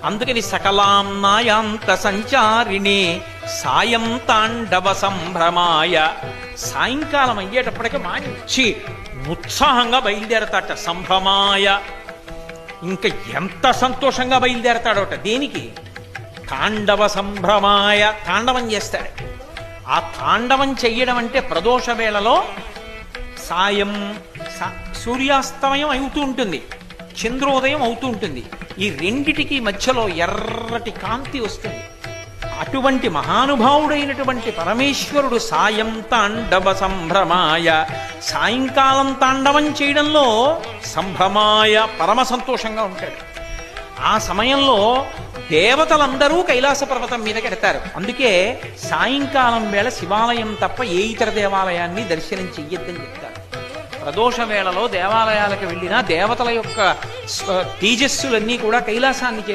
అందుకని సకలాంనాయాంత సంచారిణి సాయం తాండవ సంభ్రమాయ. సాయంకాలం అయ్యేటప్పటికి మంచి ఉత్సాహంగా బయలుదేరతాట. సంభ్రమాయ, ఇంకా ఎంత సంతోషంగా బయలుదేరతాడోట. దేనికి? తాండవ సంభ్రమాయ. తాండవం చేస్తాడు. ఆ తాండవం చెయ్యడం అంటే ప్రదోష వేళలో సాయం సూర్యాస్తమయం అవుతూ ఉంటుంది, చంద్రోదయం అవుతూ ఉంటుంది. ఈ రెండిటికి మధ్యలో ఎర్రటి కాంతి వస్తుంది. అటువంటి మహానుభావుడైనటువంటి పరమేశ్వరుడు సాయం తాండవ సంభ్రమాయ, సాయంకాలం తాండవం చేయడంలో సంభ్రమాయ పరమ సంతోషంగా ఉంటాడు. ఆ సమయంలో దేవతలందరూ కైలాస పర్వతం మీదకి ఎడతారు. అందుకే సాయంకాలం వేళ శివాలయం తప్ప ఏ ఇతర దేవాలయాన్ని దర్శనం చెయ్యొద్దని చెప్తారు. ప్రదోష వేళలో దేవాలయాలకు వెళ్ళినా దేవతల యొక్క తేజస్సులన్నీ కూడా కైలాసాన్ని